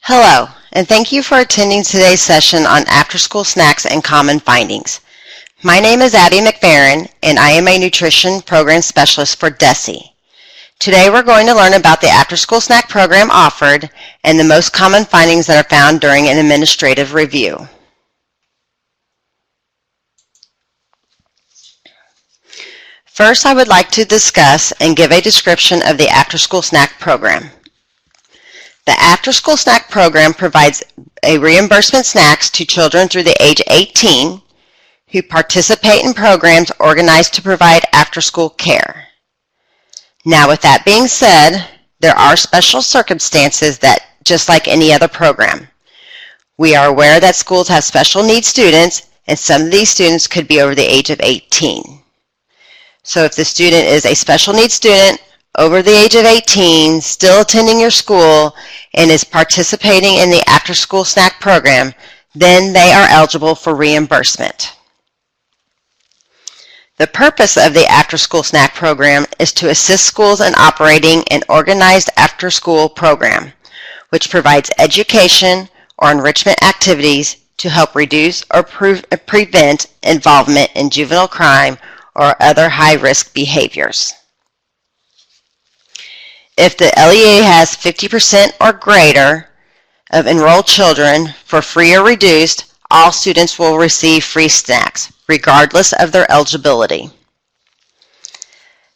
Hello, and thank you for attending today's session on after-school snacks and common findings. My name is Abby McFerrin, and I am a nutrition program specialist for DESE. Today we're going to learn about the after-school snack program offered and the most common findings that are found during an administrative review. First, I would like to discuss and give a description of the after-school snack program. The after-school snack program provides a reimbursement snacks to children through the age 18 who participate in programs organized to provide after-school care. Now, with that being said, there are special circumstances that, just like any other program, we are aware that schools have special needs students, and some of these students could be over the age of 18. So if the student is a special needs student over the age of 18, still attending your school, and is participating in the after-school snack program, then they are eligible for reimbursement. The purpose of the after-school snack program is to assist schools in operating an organized after-school program, which provides education or enrichment activities to help reduce or prevent involvement in juvenile crime or other high-risk behaviors. If the LEA has 50% or greater of enrolled children for free or reduced, all students will receive free snacks, regardless of their eligibility.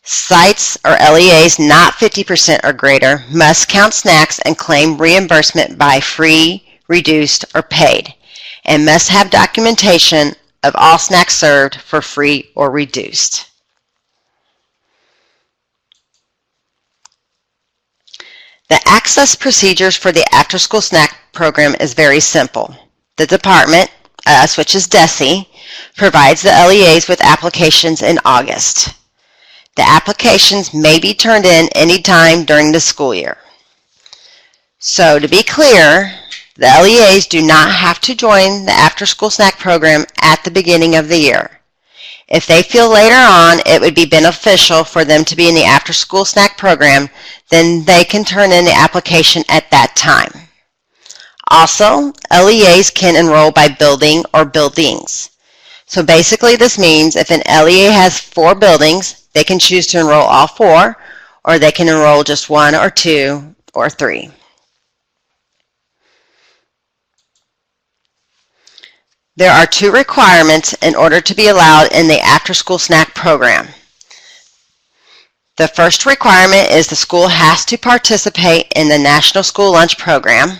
Sites or LEAs not 50% or greater must count snacks and claim reimbursement by free, reduced, or paid, and must have documentation of all snacks served for free or reduced. The access procedures for the after-school snack program is very simple. The department, which is DESE, provides the LEAs with applications in August. The applications may be turned in any time during the school year. So to be clear, the LEAs do not have to join the after-school snack program at the beginning of the year. If they feel later on it would be beneficial for them to be in the after-school snack program, then they can turn in the application at that time. Also, LEAs can enroll by building or buildings. So basically this means if an LEA has 4 buildings, they can choose to enroll all 4, or they can enroll just 1 or 2 or 3. There are 2 requirements in order to be allowed in the after-school snack program. The first requirement is the school has to participate in the National School Lunch Program,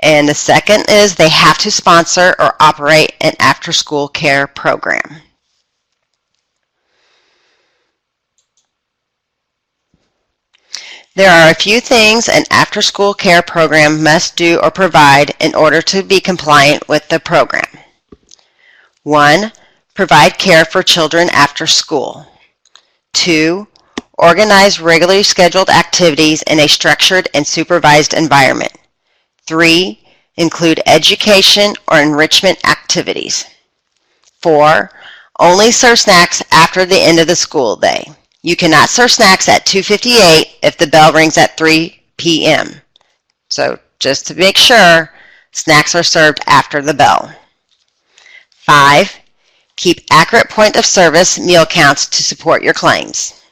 and the second is they have to sponsor or operate an after-school care program. There are a few things an after-school care program must do or provide in order to be compliant with the program. 1. Provide care for children after school. 2. Organize regularly scheduled activities in a structured and supervised environment. 3. Include education or enrichment activities. 4. Only serve snacks after the end of the school day. You cannot serve snacks at 2:58 if the bell rings at 3 p.m. So just to make sure, snacks are served after the bell. 5. Keep accurate point of service meal counts to support your claims.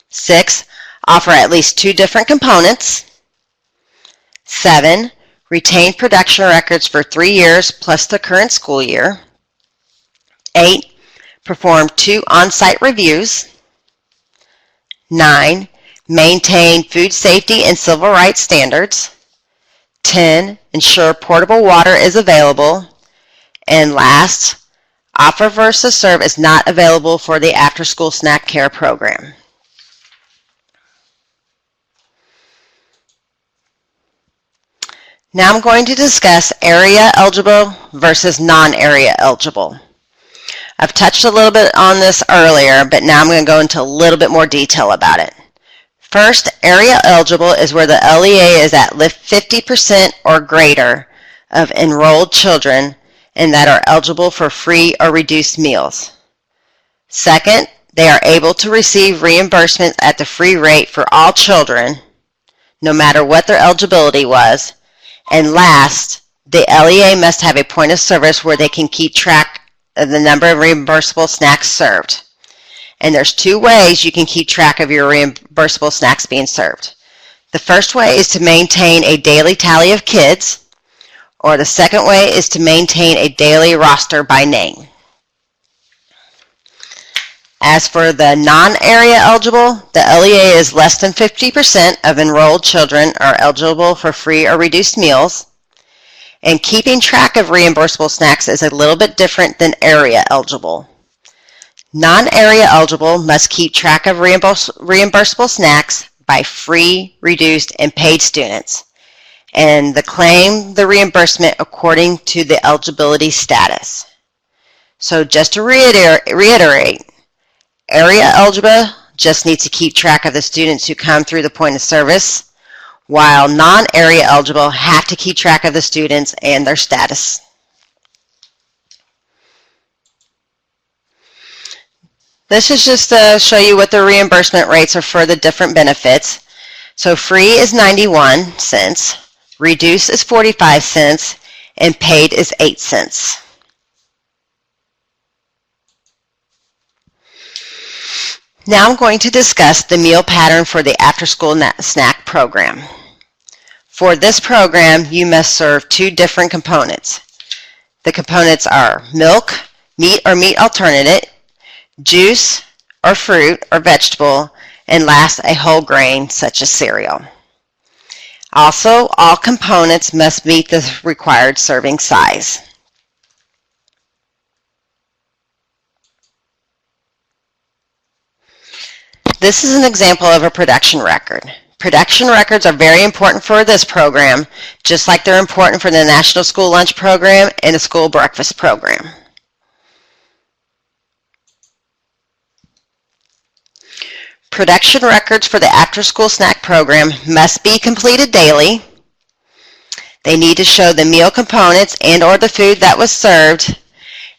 6. Offer at least 2 different components. 7. Retain production records for 3 years plus the current school year. 8. Perform 2 on-site reviews. 9. Maintain food safety and civil rights standards. 10. Ensure portable water is available. And last, offer versus serve is not available for the after-school snack care program. Now I'm going to discuss area eligible versus non-area eligible. I've touched a little bit on this earlier, but now I'm going to go into a little bit more detail about it. First, area eligible is where the LEA is at 50% or greater of enrolled children and that are eligible for free or reduced meals. Second, they are able to receive reimbursement at the free rate for all children, no matter what their eligibility was. And last, the LEA must have a point of service where they can keep track of the number of reimbursable snacks served. And there's two ways you can keep track of your reimbursable snacks being served. The first way is to maintain a daily tally of kids, or the second way is to maintain a daily roster by name. As for the non-area eligible, the LEA is less than 50% of enrolled children are eligible for free or reduced meals, and keeping track of reimbursable snacks is a little bit different than area eligible. Non-area eligible must keep track of reimbursable snacks by free, reduced, and paid students, and claim the reimbursement according to the eligibility status. So just to reiterate, area eligible just needs to keep track of the students who come through the point of service, while non-area eligible have to keep track of the students and their status. This is just to show you what the reimbursement rates are for the different benefits. So free is 91 cents, reduced is 45 cents, and paid is 8 cents. Now I'm going to discuss the meal pattern for the after-school snack program. For this program, you must serve two different components. The components are milk, meat or meat alternative, juice or fruit or vegetable, and last, a whole grain such as cereal. Also, all components must meet the required serving size. This is an example of a production record. Production records are very important for this program, just like they're important for the National School Lunch Program and the School Breakfast Program. Production records for the after-school snack program must be completed daily. They need to show the meal components and or the food that was served,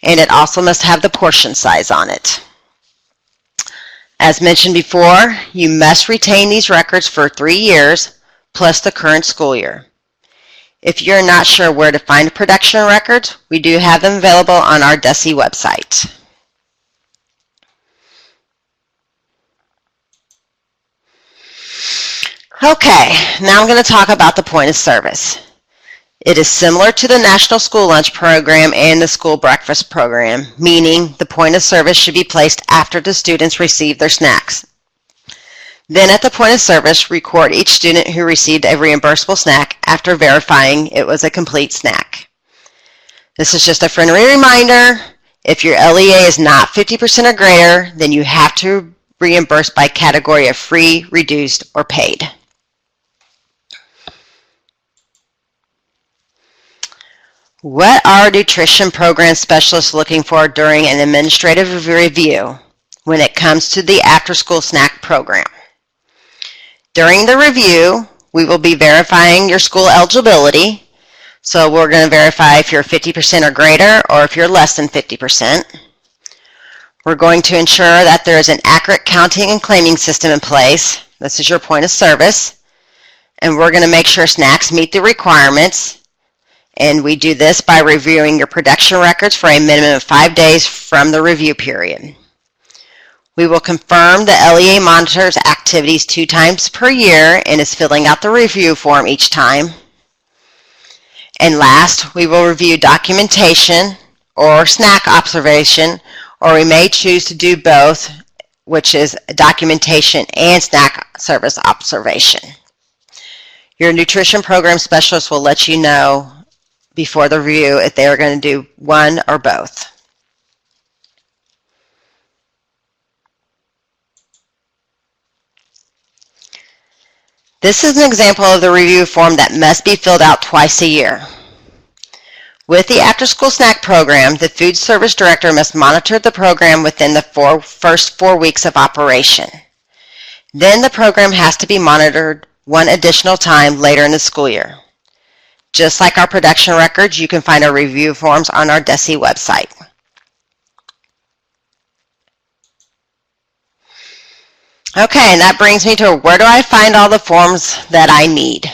and it also must have the portion size on it. As mentioned before, you must retain these records for 3 years, plus the current school year. If you're not sure where to find production records, we do have them available on our DESE website. Okay, now I'm going to talk about the point of service. It is similar to the National School Lunch Program and the School Breakfast Program, meaning the point of service should be placed after the students receive their snacks. Then at the point of service, record each student who received a reimbursable snack after verifying it was a complete snack. This is just a friendly reminder. If your LEA is not 50% or greater, then you have to reimburse by category of free, reduced, or paid. What are nutrition program specialists looking for during an administrative review when it comes to the after-school snack program? During the review, we will be verifying your school eligibility. So we're going to verify if you're 50% or greater or if you're less than 50%. We're going to ensure that there is an accurate counting and claiming system in place. This is your point of service. And we're going to make sure snacks meet the requirements. And we do this by reviewing your production records for a minimum of 5 days from the review period. We will confirm the LEA monitors activities 2 times per year and is filling out the review form each time. And last, we will review documentation or snack observation, or we may choose to do both, which is documentation and snack service observation. Your nutrition program specialist will let you know before the review if they are going to do one or both. This is an example of the review form that must be filled out twice a year. With the after-school snack program, the food service director must monitor the program within the first 4 weeks of operation. Then the program has to be monitored one additional time later in the school year. Just like our production records, you can find our review forms on our DESE website. Okay, and that brings me to where do I find all the forms that I need?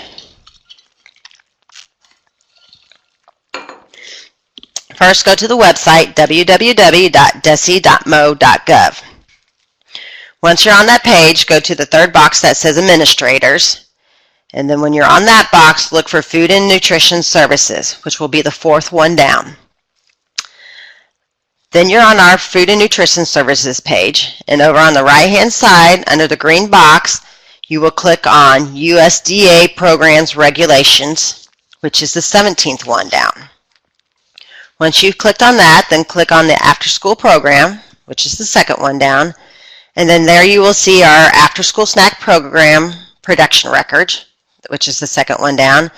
First, go to the website www.desi.mo.gov. Once you're on that page, go to the third box that says Administrators. And then when you're on that box, look for Food and Nutrition Services, which will be the fourth one down. Then you're on our Food and Nutrition Services page, and over on the right-hand side, under the green box, you will click on USDA Programs Regulations, which is the 17th one down. Once you've clicked on that, then click on the After-School Program, which is the second one down, and then there you will see our After-School Snack Program Production Records, which is the second one down,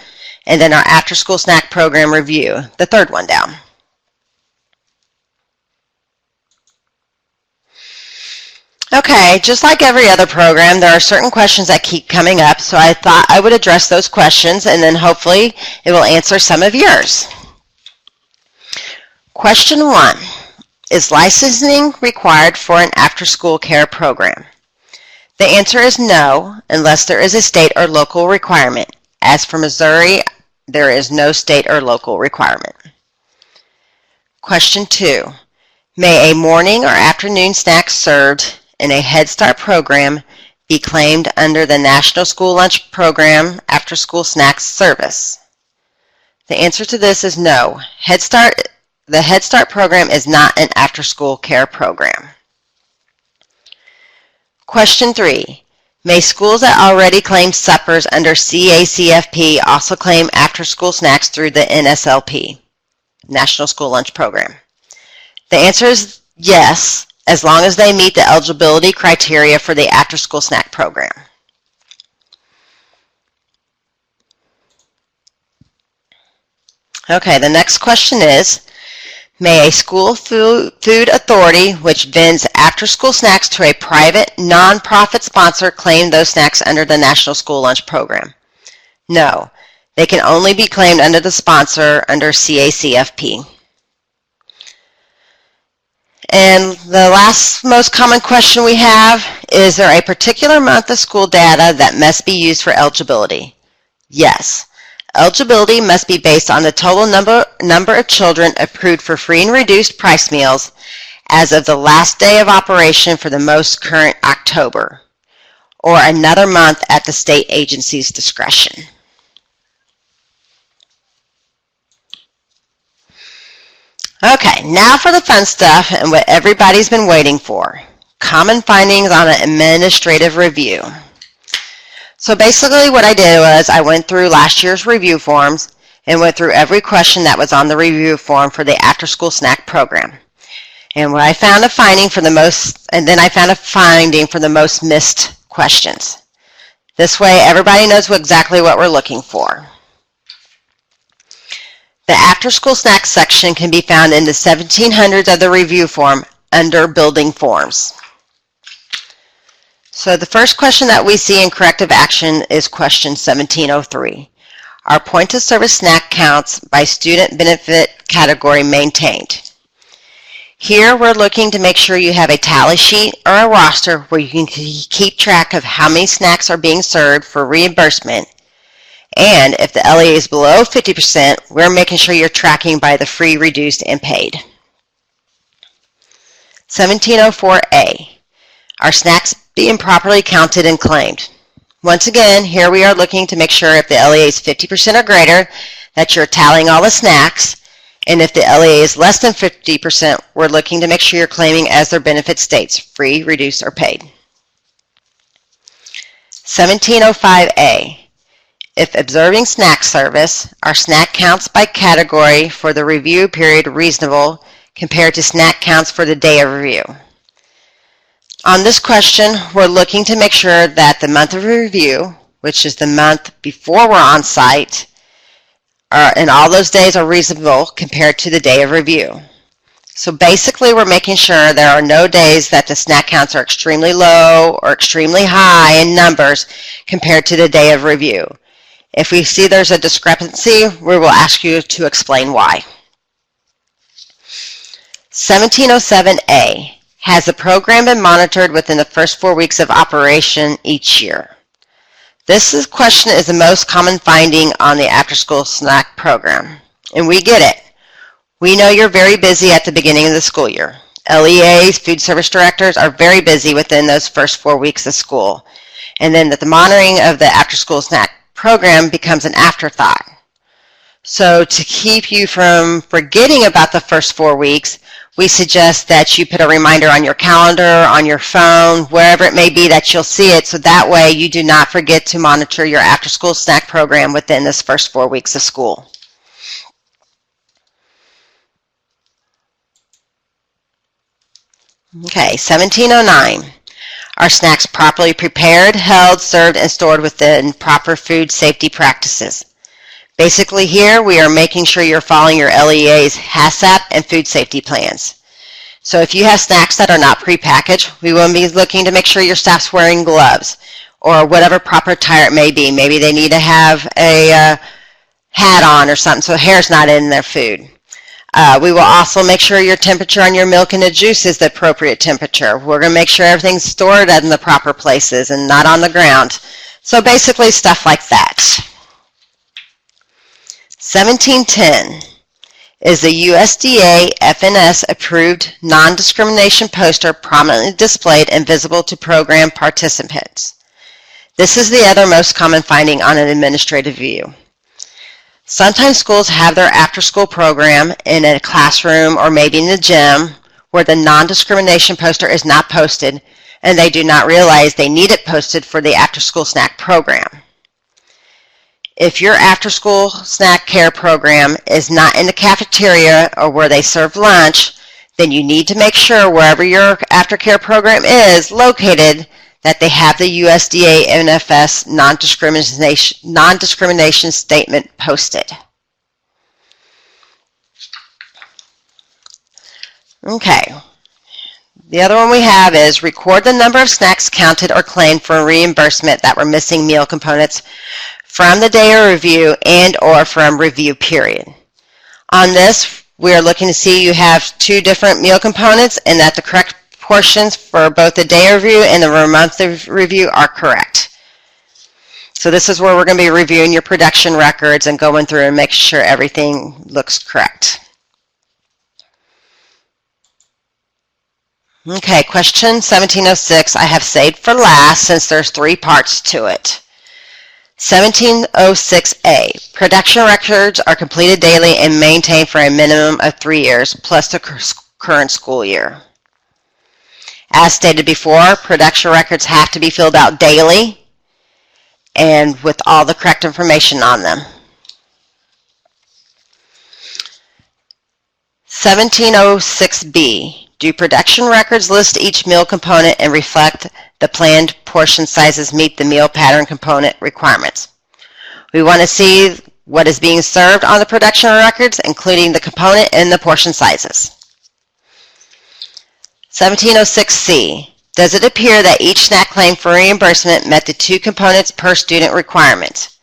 and then our After-School Snack Program Review, the third one down. Okay, just like every other program, there are certain questions that keep coming up, so I thought I would address those questions and then hopefully it will answer some of yours. Question 1. Is licensing required for an after-school care program? The answer is no, unless there is a state or local requirement. As for Missouri, there is no state or local requirement. Question 2. May a morning or afternoon snack served in a Head Start program be claimed under the National School Lunch Program After School Snacks Service? The answer to this is no. The Head Start program is not an after-school care program. Question 3. May schools that already claim suppers under CACFP also claim after-school snacks through the NSLP, National School Lunch Program? The answer is yes, as long as they meet the eligibility criteria for the after-school snack program. Okay, the next question is, may a school food authority which vends after-school snacks to a private, non-profit sponsor claim those snacks under the National School Lunch Program? No, they can only be claimed under the sponsor under CACFP. And the last most common question we have, is there a particular month of school data that must be used for eligibility? Yes. Eligibility must be based on the total number of children approved for free and reduced price meals as of the last day of operation for the most current October, or another month at the state agency's discretion. Okay, now for the fun stuff and what everybody's been waiting for. Common findings on an administrative review. So basically what I did was I went through last year's review forms and went through every question that was on the review form for the after-school snack program. And I found a finding for the most missed questions. This way everybody knows exactly what we're looking for. The after-school snack section can be found in the 1700s of the review form under Building Forms. So the first question that we see in corrective action is question 1703. Are point of service snack counts by student benefit category maintained? Here we're looking to make sure you have a tally sheet or a roster where you can keep track of how many snacks are being served for reimbursement. And if the LEA is below 50%, we're making sure you're tracking by the free, reduced, and paid. 1704A. Are snacks being properly counted and claimed? Once again, here we are looking to make sure if the LEA is 50% or greater, that you're tallying all the snacks. And if the LEA is less than 50%, we're looking to make sure you're claiming as their benefit states, free, reduced, or paid. 1705A. If observing snack service, are snack counts by category for the review period reasonable compared to snack counts for the day of review? On this question, we're looking to make sure that the month of review, which is the month before we're on site, and all those days are reasonable compared to the day of review. So basically, we're making sure there are no days that the snack counts are extremely low or extremely high in numbers compared to the day of review. If we see there's a discrepancy, we will ask you to explain why. 1707A. Has the program been monitored within the first 4 weeks of operation each year? This question is the most common finding on the after-school snack program, and we get it. We know you're very busy at the beginning of the school year. LEAs, food service directors, are very busy within those first 4 weeks of school. And then the monitoring of the after-school snack program becomes an afterthought. So to keep you from forgetting about the first 4 weeks, we suggest that you put a reminder on your calendar, on your phone, wherever it may be that you'll see it, so that way you do not forget to monitor your after-school snack program within this first 4 weeks of school. Okay, 1709. Are snacks properly prepared, held, served, and stored within proper food safety practices? Basically here, we are making sure you're following your LEA's HACCP and food safety plans. So if you have snacks that are not prepackaged, we will be looking to make sure your staff's wearing gloves or whatever proper attire it may be. Maybe they need to have a hat on or something so hair's not in their food. We will also make sure your temperature on your milk and the juice is the appropriate temperature. We're going to make sure everything's stored in the proper places and not on the ground. So basically stuff like that. 1710. Is the USDA FNS approved non-discrimination poster prominently displayed and visible to program participants? This is the other most common finding on an administrative view. Sometimes schools have their after-school program in a classroom or maybe in the gym where the non-discrimination poster is not posted and they do not realize they need it posted for the after-school snack program. If your after-school snack care program is not in the cafeteria or where they serve lunch, then you need to make sure wherever your aftercare program is located that they have the USDA NFS non-discrimination statement posted. Okay. The other one we have is record the number of snacks counted or claimed for reimbursement that were missing meal components from the day of review and or from review period. On this, we are looking to see you have 2 different meal components and that the correct portions for both the day of review and the monthly review are correct. So this is where we're going to be reviewing your production records and going through and making sure everything looks correct. Okay, question 1706 I have saved for last since there's 3 parts to it. 1706A, production records are completed daily and maintained for a minimum of 3 years plus the current school year. As stated before, production records have to be filled out daily and with all the correct information on them. 1706B, do production records list each meal component and reflect the planned portion sizes meet the meal pattern component requirements? We want to see what is being served on the production records, including the component and the portion sizes. 1706C, does it appear that each snack claim for reimbursement met the 2 components per student requirement?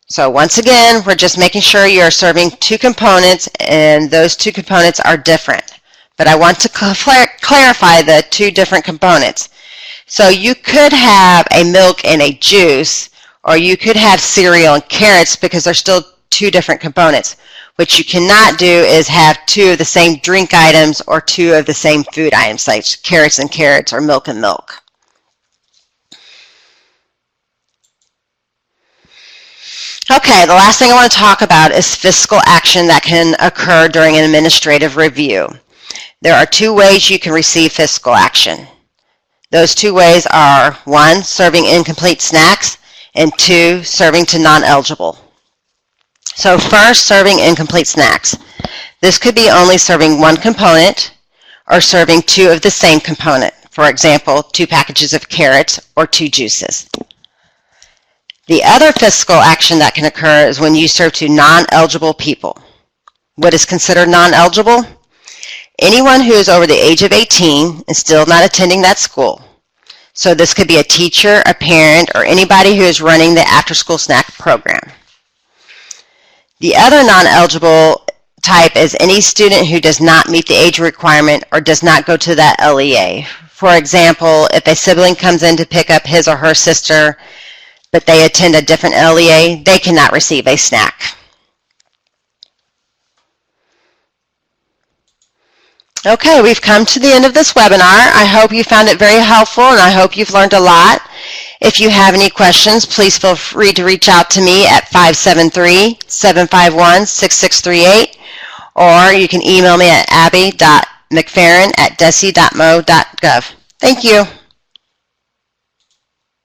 So once again, we're just making sure you're serving 2 components and those 2 components are different. But I want to clarify the 2 different components. So you could have a milk and a juice, or you could have cereal and carrots because they're still 2 different components. What you cannot do is have 2 of the same drink items or 2 of the same food items, like carrots and carrots or milk and milk. Okay, the last thing I want to talk about is fiscal action that can occur during an administrative review. There are 2 ways you can receive fiscal action. Those 2 ways are 1, serving incomplete snacks, and 2, serving to non-eligible. So first, serving incomplete snacks. This could be only serving 1 component or serving 2 of the same component. For example, 2 packages of carrots or 2 juices. The other fiscal action that can occur is when you serve to non-eligible people. What is considered non-eligible? Anyone who is over the age of 18 and still not attending that school. So this could be a teacher, a parent, or anybody who is running the after-school snack program. The other non-eligible type is any student who does not meet the age requirement or does not go to that LEA. For example, if a sibling comes in to pick up his or her sister, but they attend a different LEA, they cannot receive a snack. Okay, we've come to the end of this webinar. I hope you found it very helpful, and I hope you've learned a lot. If you have any questions, please feel free to reach out to me at 573-751-6638, or you can email me at abby.mcferrin@desi.mo.gov. Thank you.